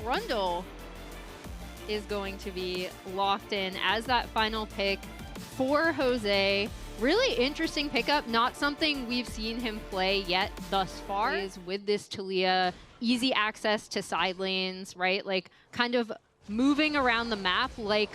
Grundle is going to be locked in as that final pick for Jose. Really interesting pickup, not something we've seen him play yet thus far. Is with this TLAW, easy access to side lanes, right? Like kind of moving around the map like...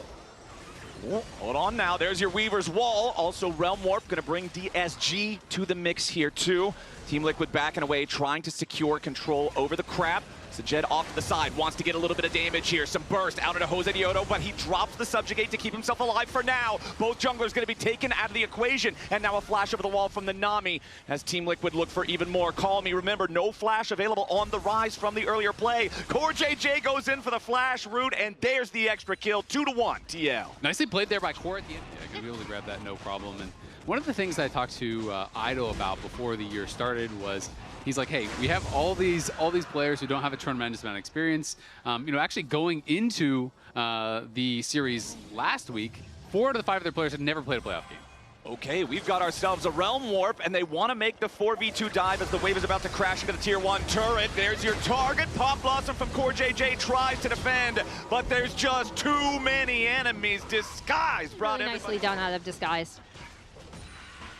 Oh, hold on now, there's your Weaver's Wall. Also Realm Warp gonna bring DSG to the mix here too. Team Liquid backing away, trying to secure control over the crab. Sajed off to the side, wants to get a little bit of damage here. Some burst out into Jose Diodo, but he drops the subjugate to keep himself alive for now. Both junglers going to be taken out of the equation. And now a flash over the wall from the Nami as Team Liquid look for even more. Call me, remember, no flash available on the rise from the earlier play. Core JJ goes in for the flash route, and there's the extra kill, 2-1, TL. Nicely played there by Core at the end. Yeah, going to be able to grab that no problem. And one of the things I talked to Idol about before the year started was, he's like, hey, we have all these players who don't have a tremendous amount of experience. You know, actually going into the series last week, 4 out of the 5 of their players had never played a playoff game. Okay, we've got ourselves a Realm Warp, and they want to make the 4v2 dive as the wave is about to crash into the Tier 1 turret. There's your target. Pop Blossom from Core JJ tries to defend, but there's just too many enemies. Disguise brought really nicely done out of Disguise.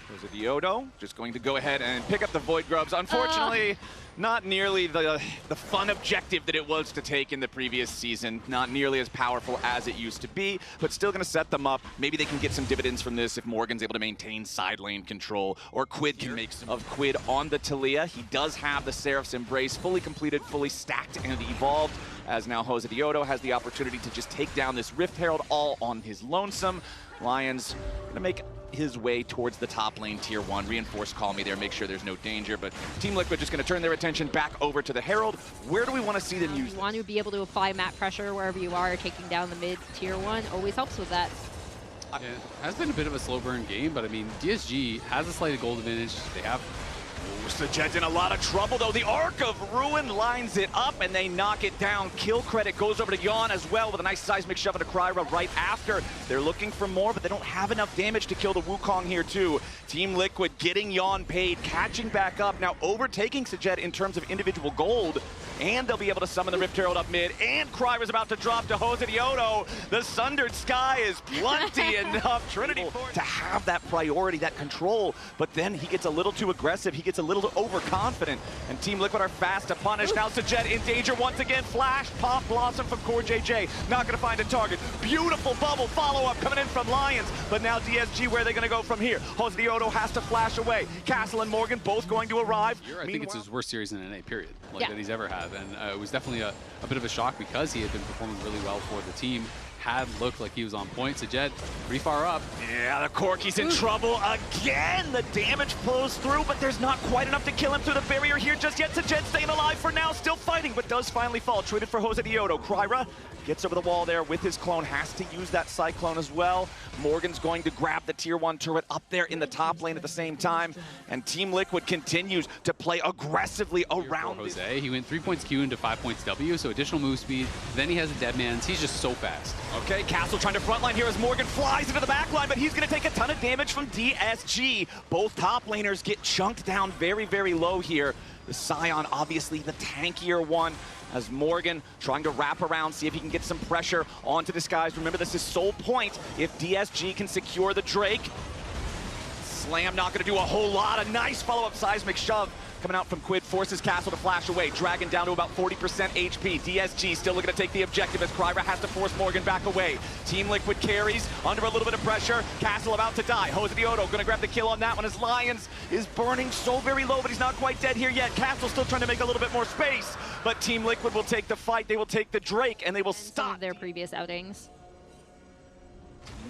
Jose Diodo just going to go ahead and pick up the Void Grubs. Unfortunately, not nearly the fun objective that it was to take in the previous season. Not nearly as powerful as it used to be, but still going to set them up. Maybe they can get some dividends from this if Morgan's able to maintain side lane control, or Quid can make some of Quid on the TLAW. He does have the Seraph's Embrace fully completed, fully stacked, and evolved, as now Jose Diodo has the opportunity to just take down this Rift Herald all on his lonesome. Lions going to make his way towards the top lane, Tier 1. Reinforce Call Me there, make sure there's no danger. But Team Liquid just going to turn their attention back over to the Herald. Where do we want to see them use this? You want to be able to apply map pressure wherever you are, taking down the mid Tier 1. Always helps with that. Yeah, it has been a bit of a slow burn game, but I mean, DSG has a slight gold advantage. They have... Sajed's in a lot of trouble, though. The Arc of Ruin lines it up, and they knock it down. Kill credit goes over to Yawn as well, with a nice seismic shove into Kryra right after. They're looking for more, but they don't have enough damage to kill the Wukong here, too. Team Liquid getting Yawn paid, catching back up, now overtaking Sajed in terms of individual gold, and they'll be able to summon the Rift Herald up mid, and Kryra's about to drop to Jose Diodo. The Sundered Sky is plenty enough. Trinity to have that priority, that control, but then he gets a little too aggressive. He gets a little overconfident, and Team Liquid are fast to punish. Now Sajed in danger once again. Flash, Pop Blossom from Core JJ. Not going to find a target. Beautiful bubble follow-up coming in from Lions, but now DSG, where are they going to go from here? Jose Diodo has to flash away. Castle and Morgan both going to arrive. I think it's his worst series in NA, period, that he's ever had. And it was definitely a bit of a shock because he had been performing really well for the team. Had looked like he was on point. Sajed pretty far up. Yeah, the Corky's in trouble again. The damage flows through, but there's not quite enough to kill him through the barrier here just yet. Sajed staying alive for now, still fighting, but does finally fall. Traded for Jose Diodo. Kryra gets over the wall there with his clone, has to use that Cyclone as well. Morgan's going to grab the Tier 1 turret up there in the top lane at the same time, and Team Liquid continues to play aggressively around Jose. He went 3 points Q into 5 points W, so additional move speed. Then he has a Deadman's. He's just so fast. Okay, Castle trying to frontline here as Morgan flies into the backline, but he's going to take a ton of damage from DSG. Both top laners get chunked down very, very low here. The Scion, obviously the tankier one, as Morgan trying to wrap around, see if he can get some pressure onto Disguise. Remember, this is sole point if DSG can secure the Drake. Slam not going to do a whole lot. A nice follow-up seismic shove coming out from Quid, forces Castle to flash away. Dragon down to about 40% HP. DSG still looking to take the objective as Kryra has to force Morgan back away. Team Liquid carries under a little bit of pressure. Castle about to die. Jose Diodo going to grab the kill on that one as Lions is burning so very low, but he's not quite dead here yet. Castle still trying to make a little bit more space, but Team Liquid will take the fight. They will take the Drake, and they will stop their previous outings.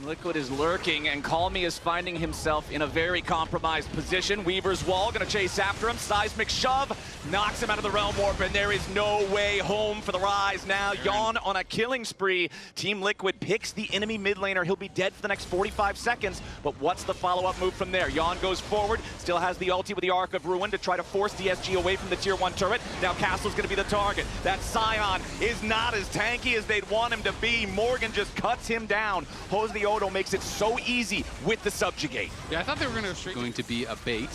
Liquid is lurking, and Call Me is finding himself in a very compromised position. Weaver's Wall gonna chase after him. Seismic shove knocks him out of the Realm Warp, and there is no way home for the Rise now. Yawn on a killing spree. Team Liquid picks the enemy mid laner. He'll be dead for the next 45 seconds, but what's the follow-up move from there? Yawn goes forward, still has the ulti with the Arc of Ruin to try to force DSG away from the Tier 1 turret. Now Castle's gonna be the target. That Scion is not as tanky as they'd want him to be. Morgan just cuts him down. Jose Diodo makes it so easy with the subjugate. Yeah, I thought they were going to be a bait.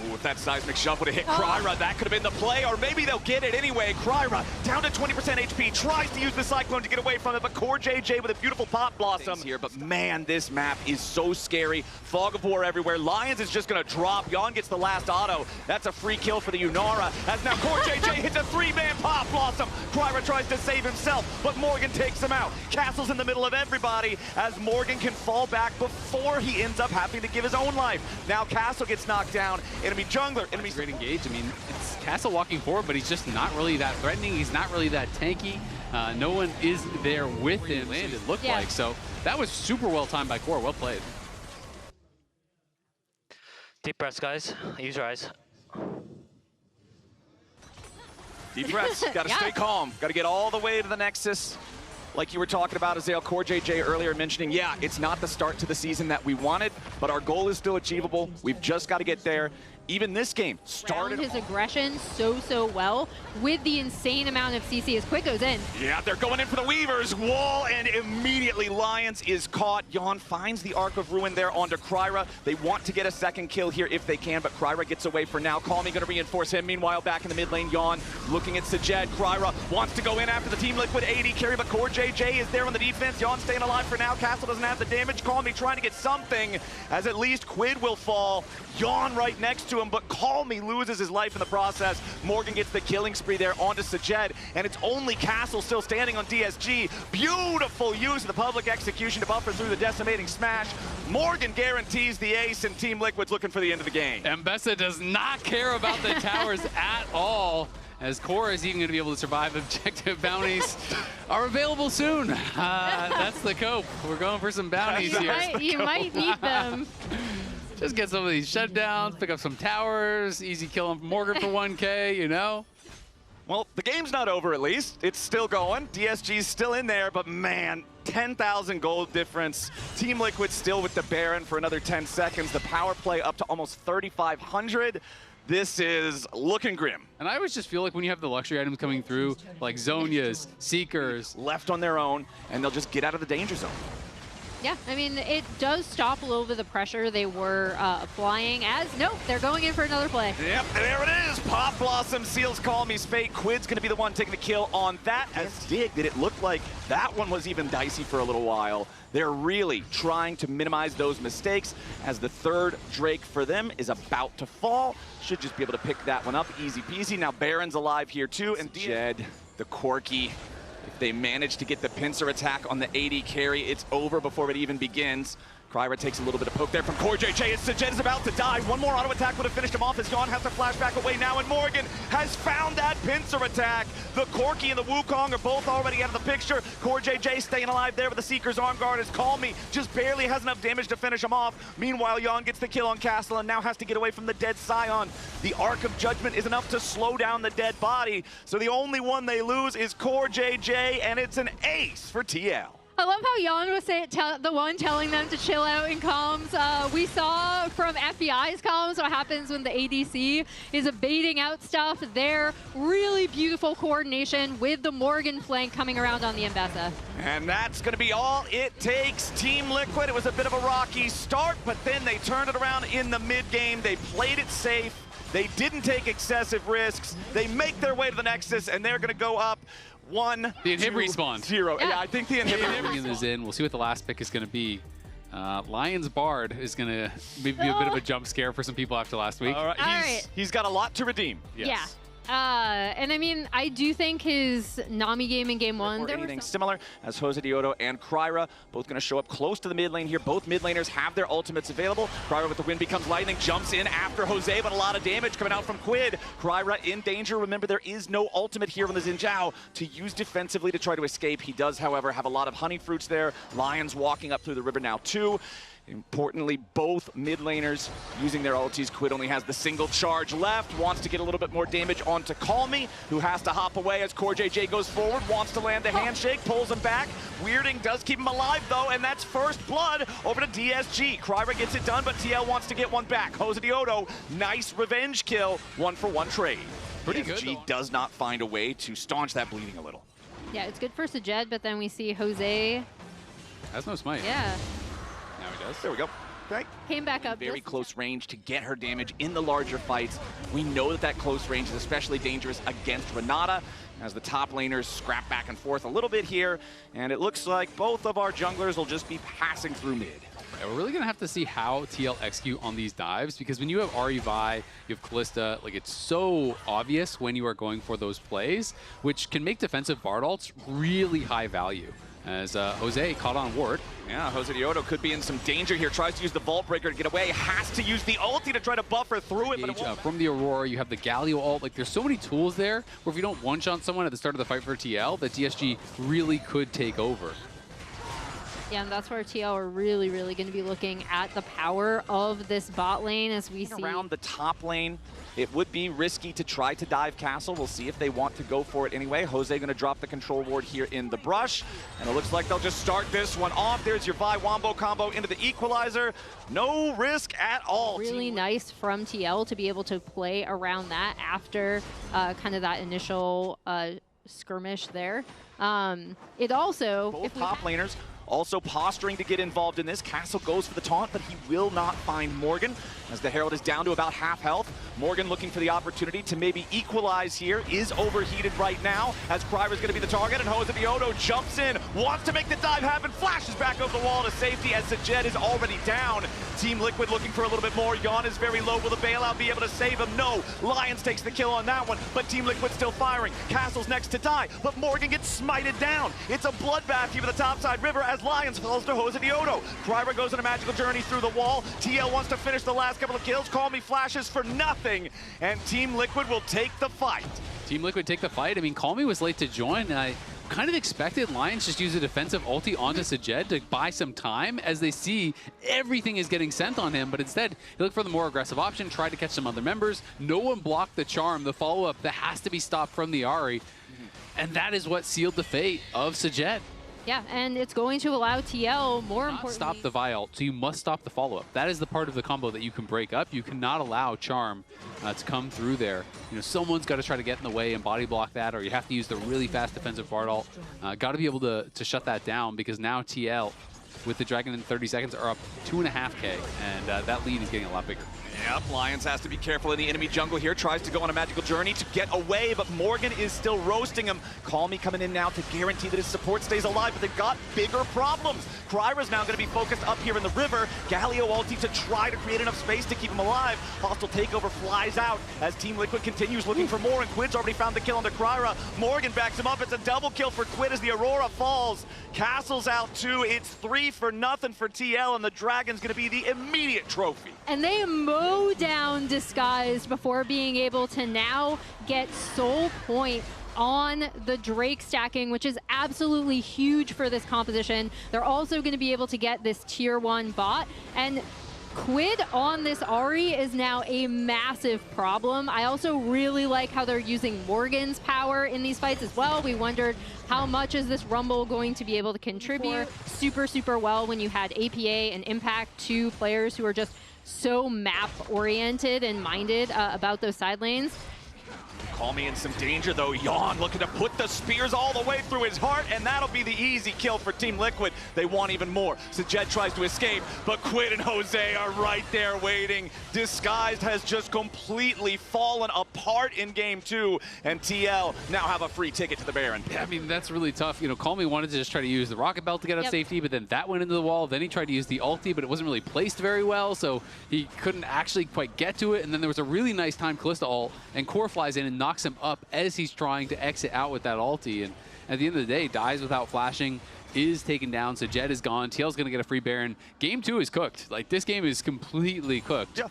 Ooh, if that seismic shove would have hit Kryra, that could have been the play, or maybe they'll get it anyway. Kryra down to 20% HP, tries to use the Cyclone to get away from it, but CoreJJ with a beautiful Pop Blossom here. But man, this map is so scary. Fog of War everywhere. Lions is just gonna drop. Yon gets the last auto. That's a free kill for the Unara, as now CoreJJ hits a 3-man Pop Blossom. Kryra tries to save himself, but Morgan takes him out. Castle's in the middle of everybody, as Morgan can fall back before he ends up having to give his own life. Now Castle gets knocked down. Enemy jungler, enemy great engage. I mean, it's Kaza walking forward, but he's just not really that threatening. He's not really that tanky. No one is there with him, and it looked like. So that was super well timed by Core. Well played. Deep breaths, guys. Use your eyes. Deep breaths. Got to stay calm. Got to get all the way to the Nexus. Like you were talking about, Azale, CoreJJ earlier mentioning, yeah, it's not the start to the season that we wanted, but our goal is still achievable. We've just got to get there. Even this game started his aggression so well with the insane amount of CC as Quick goes in. Yeah, they're going in for the Weavers wall, and immediately Lions is caught. Yon finds the Arc of Ruin there onto Kryra. They want to get a second kill here if they can, but Kryra gets away for now. Call Me going to reinforce him. Meanwhile, back in the mid lane, Yon looking at Sajed. Kryra wants to go in after the Team Liquid AD carry, but CoreJJ is there on the defense. Yon staying alive for now. Castle doesn't have the damage. Call Me trying to get something, as at least Quid will fall. Yon right next to him, but Call Me loses his life in the process. Morgan gets the killing spree there onto Sajed, and it's only Castle still standing on DSG. Beautiful use of the public execution to buffer through the decimating smash. Morgan guarantees the ace, and Team Liquid's looking for the end of the game. Mbessa does not care about the towers at all, as Core is even going to be able to survive. Objective bounties are available soon. That's the cope. We're going for some bounties here. You might need them. Just get some of these shutdowns, pick up some towers, easy kill Morgan for 1K, you know? Well, the game's not over at least. It's still going. DSG's still in there, but man, 10,000 gold difference. Team Liquid still with the Baron for another 10 seconds. The power play up to almost 3,500. This is looking grim. And I always just feel like when you have the luxury items coming through, like Zhonya's, Seekers, left on their own, and they'll just get out of the danger zone. Yeah, I mean, it does stop a little bit of the pressure they were applying as, nope, they're going in for another play. Yep, there it is. Pop Blossom seals Call Me's fate. Quid's going to be the one taking the kill on that. As Dig, that it looked like that one was even dicey for a little while. They're really trying to minimize those mistakes, as the third Drake for them is about to fall. Should just be able to pick that one up. Easy peasy. Now Baron's alive here too, and Jed, the Corky. If they manage to get the pincer attack on the AD carry, it's over before it even begins. Kryra takes a little bit of poke there from CoreJJ. Sajed is about to die. One more auto attack would have finished him off, as Yon has to flash back away now, and Morgan has found that pincer attack. The Corky and the Wukong are both already out of the picture. CoreJJ staying alive there with the Seeker's arm guard, as Call Me just barely has enough damage to finish him off. Meanwhile, Yon gets the kill on Castle and now has to get away from the dead Scion. The Arc of Judgment is enough to slow down the dead body, so the only one they lose is CoreJJ, and it's an ace for TL. I love how Jan was the one telling them to chill out in comms. We saw from FBI's comms what happens when the ADC is baiting out stuff. Their really beautiful coordination with the Morgan flank coming around on the Mbessa. And that's going to be all it takes. Team Liquid, it was a bit of a rocky start, but then they turned it around in the mid-game. They played it safe. They didn't take excessive risks. They make their way to the Nexus, and they're going to go up 1-0. The inhib respawn. Yeah, I think the inhib bringing this in. We'll see what the last pick is going to be. Lions Bard is going to maybe be a bit of a jump scare for some people after last week. All right. He's got a lot to redeem. Yes. Yeah. And I mean, I do think his Nami game in game one, there anything similar, as Jose Diodo and Kryra both going to show up close to the mid lane here. Both mid laners have their ultimates available. Kryra with the wind becomes lightning, jumps in after Jose, but a lot of damage coming out from Quid. Kryra in danger. Remember, there is no ultimate here on the Xin Zhao to use defensively to try to escape. He does, however, have a lot of honey fruits there. Lions walking up through the river now too. Importantly, both mid laners using their ultis. Quid only has the single charge left, wants to get a little bit more damage onto Call Me, who has to hop away as CoreJJ goes forward, wants to land a handshake, pulls him back. Weirding does keep him alive though, and that's first blood over to DSG. Kryra gets it done, but TL wants to get one back. Jose Diodo, nice revenge kill, 1-for-1 trade. Pretty good. DSG does not find a way to staunch that bleeding a little. Yeah, it's good for Sajed, but then we see Jose. Has no smite. Yeah. Now he does. There we go. right? Came back up. Very close range to get her damage in the larger fights. We know that close range is especially dangerous against Renata, as the top laners scrap back and forth a little bit here, and it looks like both of our junglers will just be passing through mid. Yeah, we're really going to have to see how TL execute on these dives, because when you have Ahri Vi, you have Kalista, like, it's so obvious when you are going for those plays, which can make defensive Bard ults really high value. As Jose caught on ward. Yeah, Jose Diodo could be in some danger here. Tries to use the Vault Breaker to get away. Has to use the ulti to try to buffer through it. But it from the Aurora, you have the Galio ult. Like, there's so many tools there where if you don't one-shot someone at the start of the fight for TL, that DSG really could take over. Yeah, and that's where TL are really, really going to be looking at the power of this bot lane as we see. Around the top lane, it would be risky to try to dive Castle. We'll see if they want to go for it anyway. Jose going to drop the control ward here in the brush. And it looks like they'll just start this one off. There's your Vi Wombo combo into the equalizer. No risk at all. Really nice from TL to be able to play around that after kind of that initial skirmish there. It also... Both top laners also posturing to get involved in this. Castle goes for the taunt, but he will not find Morgan, as the Herald is down to about half health. Morgan looking for the opportunity to maybe equalize here, is overheated right now, as Kryra's going to be the target, and Jose Diodo jumps in, wants to make the dive happen, flashes back over the wall to safety as Sajed is already down. Team Liquid looking for a little bit more. Yon is very low. Will the bailout be able to save him? No. Lions takes the kill on that one, but Team Liquid still firing. Castle's next to die, but Morgan gets smited down. It's a bloodbath here for the topside river as Lions falls to Jose Diodo. Kryra goes on a magical journey through the wall. TL wants to finish the last couple of kills. Call me flashes for nothing, and Team Liquid will take the fight. Team Liquid take the fight. I mean, Call Me was late to join, and I kind of expected Lions just use a defensive ulti onto Sajed to buy some time as they see everything is getting sent on him, but instead he looked for the more aggressive option, tried to catch some other members. No one blocked the charm, the follow-up that has to be stopped from the Ahri, and that is what sealed the fate of Sajed. Yeah, and it's going to allow TL, more importantly... Stop the Vi ult, so you must stop the follow-up. That is the part of the combo that you can break up. You cannot allow Charm to come through there. You know, someone's got to try to get in the way and body block that, or you have to use the really fast defensive Bard ult. Got to be able to shut that down, because now TL, with the Dragon in 30 seconds, are up 2.5K, and that lead is getting a lot bigger. Yep, Lions has to be careful in the enemy jungle here. Tries to go on a magical journey to get away, but Morgan is still roasting him. Call Me coming in now to guarantee that his support stays alive, but they've got bigger problems. Kryra's now going to be focused up here in the river. Galio ulti to try to create enough space to keep him alive. Hostile takeover flies out as Team Liquid continues looking for more, and Quid's already found the kill onto Kryra. Morgan backs him up. It's a double kill for Quid as the Aurora falls. Castle's out too. It's 3-0 for TL, and the Dragon's going to be the immediate trophy. And they mow down Disguised before being able to now get Soul Point on the Drake stacking, which is absolutely huge for this composition. They're also going to be able to get this tier 1 bot, and Quid on this Ahri is now a massive problem. I also really like how they're using Morgan's power in these fights as well. We wondered how much is this Rumble going to be able to contribute super, super well when you had APA and Impact, two players who are just so map-oriented and minded about those side lanes. Call Me in some danger though. Yon looking to put the spears all the way through his heart, and that'll be the easy kill for Team Liquid. They want even more. Sajed tries to escape, but Quid and Jose are right there waiting. Disguised has just completely fallen apart in game 2, and TL now have a free ticket to the Baron. Yeah, I mean, that's really tough. You know, Call Me wanted to just try to use the Rocket Belt to get out safety, but then that went into the wall. Then he tried to use the ulti, but it wasn't really placed very well, so he couldn't actually quite get to it. And then there was a really nice time Kalista ult, and Core flies in and knocks him up as he's trying to exit out with that ulti, and at the end of the day, dies without flashing, is taken down. Sajed is gone. TL's going to get a free Baron. Game 2 is cooked. Like, this game is completely cooked. Yeah.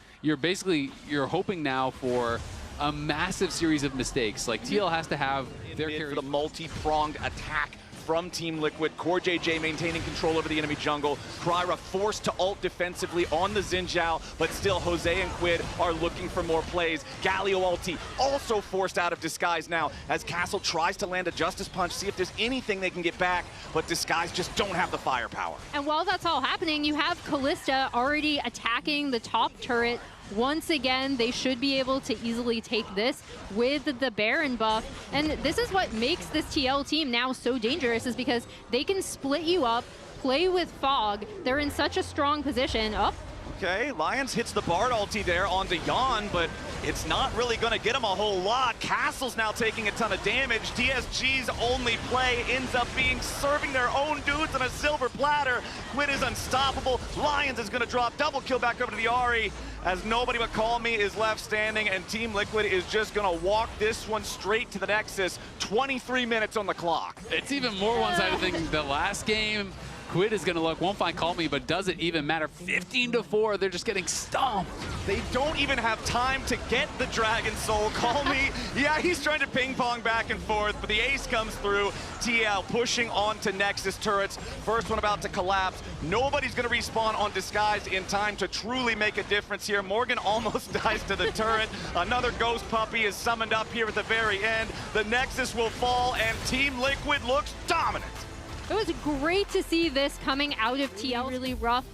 You're hoping now for a massive series of mistakes. Like, TL has to have their carry for the multi-pronged attack from Team Liquid. Core JJ maintaining control over the enemy jungle. Kryra forced to ult defensively on the Xin Zhao, but still Jose and Quid are looking for more plays. Galio ulti also forced out of Disguise now as Castle tries to land a Justice Punch, see if there's anything they can get back, but Disguise just don't have the firepower. And while that's all happening, you have Kalista already attacking the top turret. Once again, they should be able to easily take this with the Baron buff. And this is what makes this TL team now so dangerous, is because they can split you up, play with Fog. They're in such a strong position. Okay, Lions hits the Bard ulti there onto Jan, but it's not really going to get him a whole lot. Castle's now taking a ton of damage. DSG's only play ends up being serving their own dudes on a silver platter. Quid is unstoppable. Lions is going to drop double kill back over to the Ahri as nobody but Call Me is left standing, and Team Liquid is just going to walk this one straight to the Nexus. 23 minutes on the clock. It's even more one-sided than the last game. Quid is going to look, won't find Call Me, but does it even matter? 15-4, they're just getting stomped. They don't even have time to get the Dragon Soul. Call Me, yeah, he's trying to ping pong back and forth, but the ace comes through. TL pushing onto Nexus turrets. First one about to collapse. Nobody's going to respawn on Disguise in time to truly make a difference here. Morgan almost dies to the turret. Another Ghost Puppy is summoned up here at the very end. The Nexus will fall, and Team Liquid looks dominant. It was great to see this coming out of TL. Really rough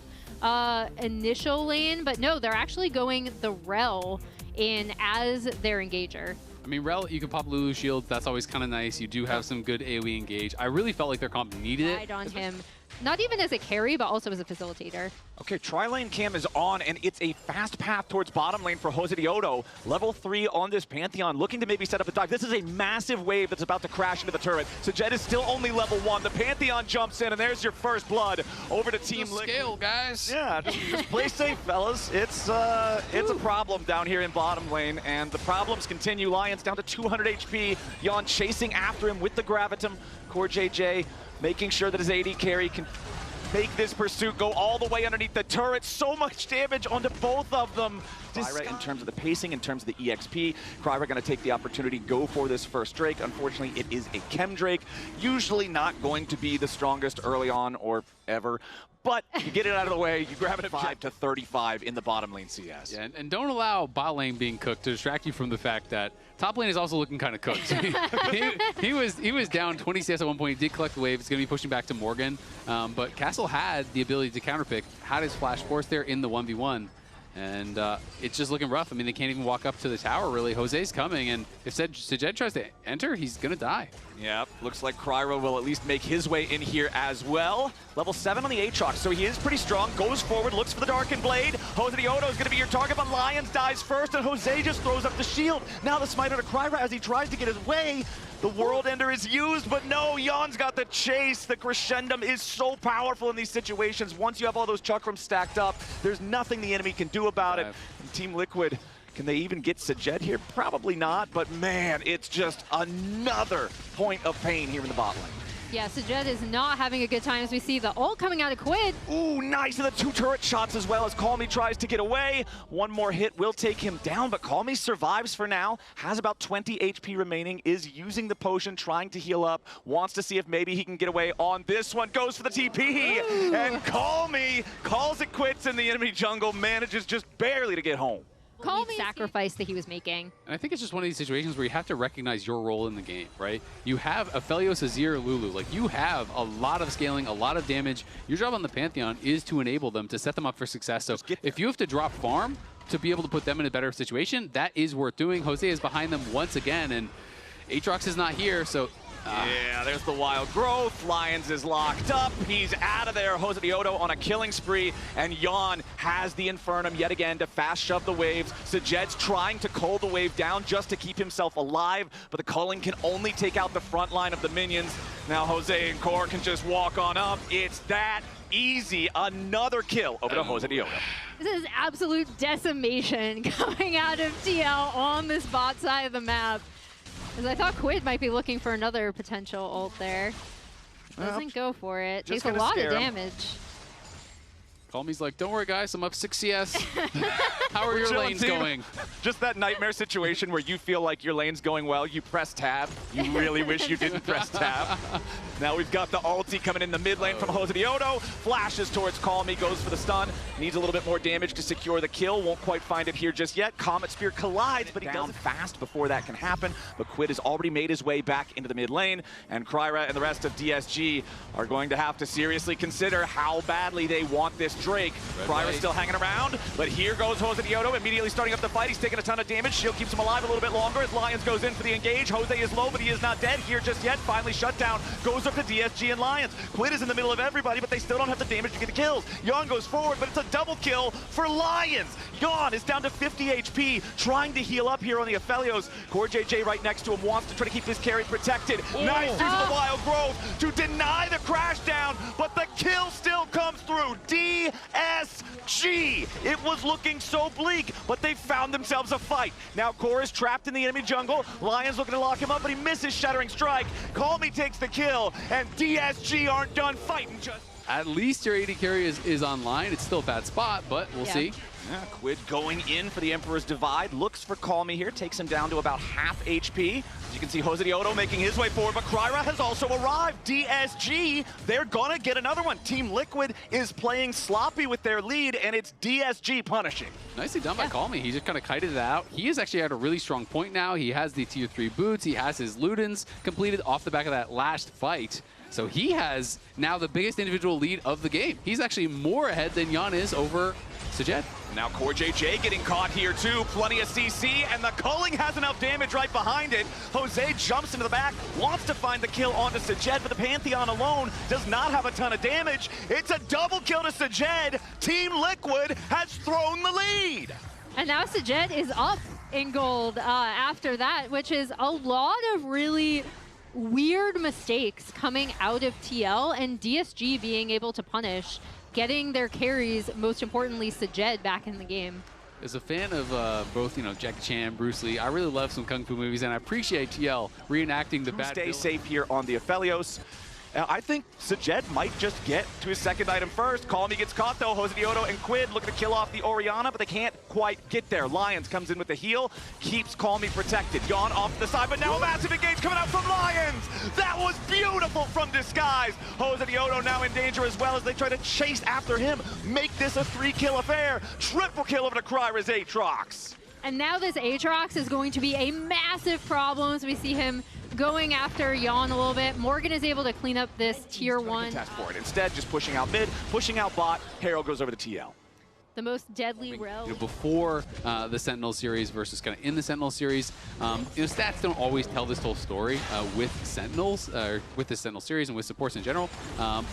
initial lane, but no, they're actually going the Rel in as their engager. I mean, Rel, you can pop Lulu shields. That's always kind of nice. You do have some good AoE engage. I really felt like their comp needed it. Died on him. Not even as a carry, but also as a facilitator. Okay, tri-lane cam is on, and it's a fast path towards bottom lane for Jose Diodo. Level 3 on this Pantheon, looking to maybe set up a dive. This is a massive wave that's about to crash into the turret. So Jed is still only level 1. The Pantheon jumps in, and there's your first blood over to Team Liquid. Scale, guys. Yeah, just play safe, fellas. It's a problem down here in bottom lane, and the problems continue. Lions down to 200 HP. Jan chasing after him with the Gravitum. Core JJ making sure that his AD carry can make this pursuit go all the way underneath the turret. So much damage onto both of them. Kryra in terms of the pacing, in terms of the EXP. Kryra going to take the opportunity, go for this first Drake. Unfortunately, it is a Chem Drake. Usually not going to be the strongest early on or ever. But you get it out of the way, you grab it at 5 to 35 in the bottom lane CS. Yeah, and don't allow bot lane being cooked to distract you from the fact that top lane is also looking kind of cooked. he was down 20 CS at one point. He did collect the wave. It's going to be pushing back to Morgan. But Castle had the ability to counterpick, had his flash force there in the 1v1. And it's just looking rough. I mean, they can't even walk up to the tower, really. Jose's coming, and if Sejed tries to enter, he's going to die. Yep, looks like Kryra will at least make his way in here as well. Level 7 on the Aatrox, so he is pretty strong. Goes forward, looks for the Darkened Blade. Jose Diodo is going to be your target, but Lions dies first, and Jose just throws up the shield. Now the smite to Kryra as he tries to get his way. The World Ender is used, but no, Jan's got the chase. The Crescendum is so powerful in these situations. Once you have all those Chakrams stacked up, there's nothing the enemy can do about it. And Team Liquid, can they even get Sejed here? Probably not, but man, it's just another point of pain here in the bot lane. Yeah, Sejed is not having a good time as we see the ult coming out of Quid. Ooh, nice, and the 2 turret shots as well as Call Me tries to get away. One more hit will take him down, but Call Me survives for now, has about 20 HP remaining, is using the potion, trying to heal up, wants to see if maybe he can get away on this one, goes for the TP, and Call Me calls it quits in the enemy jungle, manages just barely to get home. Call Me sacrifice that he was making. And I think it's just one of these situations where you have to recognize your role in the game, right? You have Aphelios, Azir, Lulu. Like, you have a lot of scaling, a lot of damage. Your job on the Pantheon is to enable them, to set them up for success. So if you have to drop farm to be able to put them in a better situation, that is worth doing. Jose is behind them once again, and Aatrox is not here, so... Yeah, there's the wild growth. Lions is locked up. He's out of there. Jose Diodo on a killing spree, and Jan has the Infernum yet again to fast shove the waves. Sejed's trying to cull the wave down just to keep himself alive, but the culling can only take out the front line of the minions. Now Jose and Core can just walk on up. It's that easy. Another kill over to Jose Diodo. This is absolute decimation coming out of TL on this bot side of the map. Because I thought Quid might be looking for another potential ult there. Doesn't go for it. Takes a lot of damage. Call Me's like, don't worry, guys, I'm up 6 CS. How are your lanes going? Just that nightmare situation where you feel like your lane's going well, you press tab. You really wish you didn't press tab. Now we've got the ulti coming in the mid lane from Jose Diodo. Flashes towards Call Me, goes for the stun. Needs a little bit more damage to secure the kill. Won't quite find it here just yet. Comet Spear collides, but he does it fast before that can happen. But Quid has already made his way back into the mid lane, and Kryra and the rest of DSG are going to have to seriously consider how badly they want this Drake. Cryra's still hanging around, but here goes Jose Dioto, immediately starting up the fight. He's taking a ton of damage. Shield keeps him alive a little bit longer as Lions goes in for the engage. Jose is low, but he is not dead here just yet. Finally shut down. Goes up to DSG and Lions. Quid is in the middle of everybody, but they still don't have the damage to get the kills. Yon goes forward, but it's a double kill for Lions. Yon is down to 50 HP, trying to heal up here on the Aphelios. Core JJ right next to him wants to try to keep this carry protected. Nice use of the Wild Growth to deny the crash down, but the kill still comes through. DSG. It was looking so bleak, but they found themselves a fight. Now Core is trapped in the enemy jungle. Lions looking to lock him up, but he misses Shattering Strike. Call Me takes the kill, and DSG aren't done fighting just. At least your AD carry is online. It's still a bad spot, but we'll see. Yeah, Quid going in for the Emperor's Divide. Looks for Call Me here. Takes him down to about half HP. As you can see, Jose Dioto making his way forward, but Cryra has also arrived. DSG, they're gonna get another one. Team Liquid is playing sloppy with their lead, and it's DSG punishing. Nicely done by Call Me. He just kind of kited it out. He is actually at a really strong point now. He has the tier 3 boots. He has his Ludens completed off the back of that last fight. So he has now the biggest individual lead of the game. He's actually more ahead than Yon is over Sajed. Now Core JJ getting caught here too. Plenty of CC, and the culling has enough damage right behind it. Jose jumps into the back, wants to find the kill onto Sajed, but the Pantheon alone does not have a ton of damage. It's a double kill to Sajed. Team Liquid has thrown the lead. And now Sajed is up in gold after that, which is a lot of really weird mistakes coming out of TL, and DSG being able to punish, getting their carries, most importantly Sajed, back in the game. As a fan of both, Jackie Chan, Bruce Lee, I really love some Kung Fu movies, and I appreciate TL reenacting the bad Stay safe here on the Aphelios. I think Sajed might just get to his second item first. Call Me gets caught though. Jose Dioto and Quid looking to kill off the Orianna, but they can't quite get there. Lions comes in with the heal, keeps Call Me protected. Yon off to the side, but now a massive engage coming out from Lions. That was beautiful from Disguise. Jose Dioto now in danger as well as they try to chase after him. Make this a 3-kill affair. Triple kill over to Cryra's Aatrox. And now this Aatrox is going to be a massive problem. So we see him going after Yon a little bit. Morgan is able to clean up this tier 1. For it. Instead, just pushing out mid, pushing out bot. Herald goes over to TL. The most deadly rel. Before the Sentinel series versus kind of in the Sentinel series, stats don't always tell this whole story with Sentinels, with the Sentinel series and with supports in general.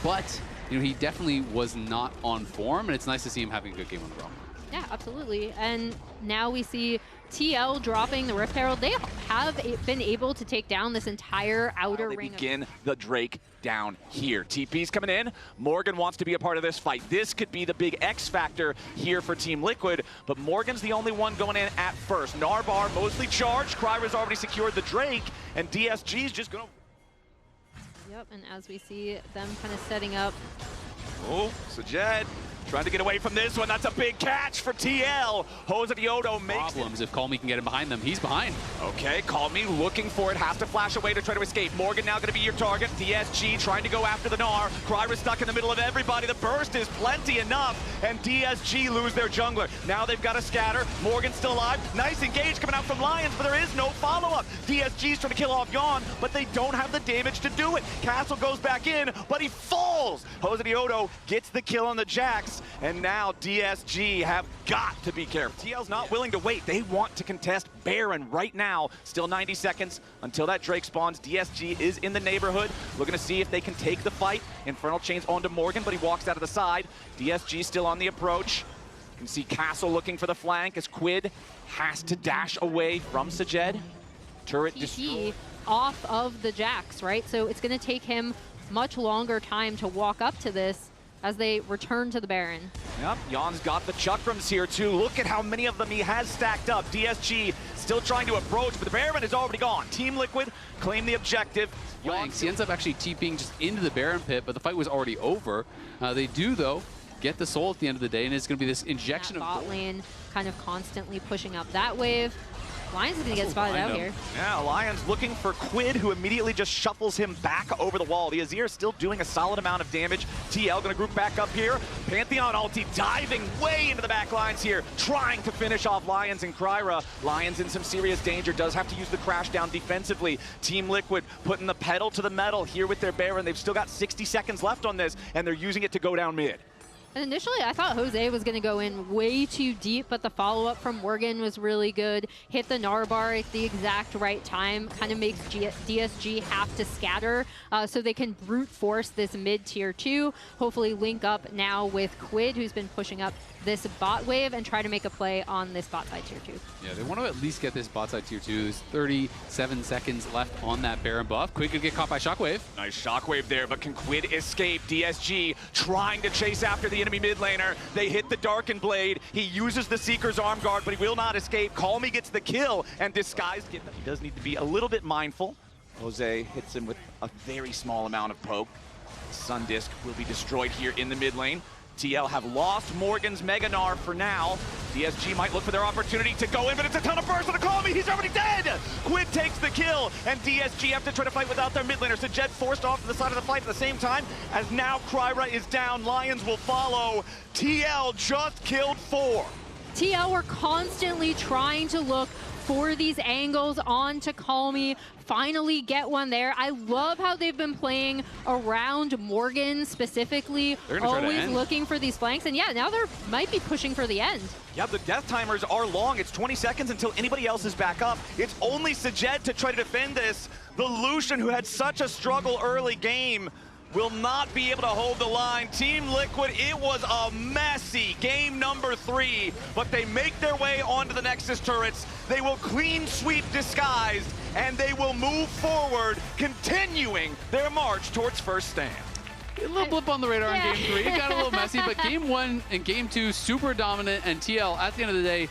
But he definitely was not on form, and it's nice to see him having a good game on the row. Yeah, absolutely. And now we see TL dropping the Rift Herald. They have been able to take down this entire outer ring. They begin the Drake down here. TP's coming in. Morgan wants to be a part of this fight. This could be the big X factor here for Team Liquid, but Morgan's the only one going in at first. Narbar mostly charged. Cryra's already secured the Drake, and DSG's just going to... Yep, and as we see them kind of setting up. Oh, Sajed trying to get away from this one. That's a big catch for TL. Jose Dioto makes problems if Call Me can get him behind them. He's behind. Okay, Call Me looking for it. Has to flash away to try to escape. Morgan now going to be your target. DSG trying to go after the Gnar. Cryra stuck in the middle of everybody. The burst is plenty enough, and DSG lose their jungler. Now they've got to scatter. Morgan's still alive. Nice engage coming out from Lions, but there is no follow-up. DSG's trying to kill off Yon, but they don't have the damage to do it. Castle goes back in, but he falls. Jose Dioto gets the kill on the Jax, and now DSG have got to be careful. TL's not willing to wait. They want to contest Baron right now. Still 90 seconds until that Drake spawns. DSG is in the neighborhood, looking to see if they can take the fight. Infernal Chains onto Morgan, but he walks out of the side. DSG still on the approach. You can see Castle looking for the flank as Quid has to dash away from Sajed. Turret destroyed. Off of the Jax, right? So it's going to take him much longer time to walk up to this as they return to the Baron. Yep, Yon's got the Chakrams here too. Look at how many of them he has stacked up. DSG still trying to approach, but the Baron is already gone. Team Liquid claim the objective. He ends up actually TPing just into the Baron pit, but the fight was already over. They do, though, get the soul at the end of the day, and it's going to be this injection of bot lane kind of constantly pushing up that wave. Lions is going to get spotted out here. Yeah, Lions looking for Quid, who immediately just shuffles him back over the wall. The Azir still doing a solid amount of damage. TL going to group back up here. Pantheon ulti diving way into the back lines here, trying to finish off Lions and Cryra. Lions in some serious danger, does have to use the crash down defensively. Team Liquid putting the pedal to the metal here with their Baron. They've still got 60 seconds left on this, and they're using it to go down mid. And initially, I thought Jose was going to go in way too deep, but the follow-up from Morgan was really good. Hit the Narbar at the exact right time. Kind of makes DSG have to scatter so they can brute force this mid-tier 2. Hopefully link up now with Quid, who's been pushing up this bot wave, and try to make a play on this bot side tier 2. Yeah, they want to at least get this bot side tier 2. There's 37 seconds left on that Baron buff. Quid could get caught by Shockwave. Nice Shockwave there, but can Quid escape? DSG trying to chase after the enemy mid laner. They hit the Darkened Blade. He uses the Seeker's Arm Guard, but he will not escape. Call Me gets the kill, and Disguised he does need to be a little bit mindful. Jose hits him with a very small amount of poke. Sun Disc will be destroyed here in the mid lane. TL have lost Morgan's Mega Gnar for now. DSG might look for their opportunity to go in, but it's a ton of burst on the Call Me. He's already dead! Quid takes the kill, and DSG have to try to fight without their mid laner. So Jed forced off to the side of the fight at the same time, as now Kryra is down. Lions will follow. TL just killed 4. TL were constantly trying to look for these angles on to Call Me, finally get one there. I love how they've been playing around Morgan specifically, always looking for these flanks. And yeah, now they're might be pushing for the end. Yeah, the death timers are long. It's 20 seconds until anybody else is back up. It's only Sajed to try to defend this. The Lucian, who had such a struggle early game, will not be able to hold the line. Team Liquid, it was a messy game number 3, but they make their way onto the Nexus turrets. They will clean sweep Disguised, and they will move forward, continuing their march towards first stand. A little blip on the radar in game 3. It got a little messy, but game 1 and game 2, super dominant, and TL, at the end of the day,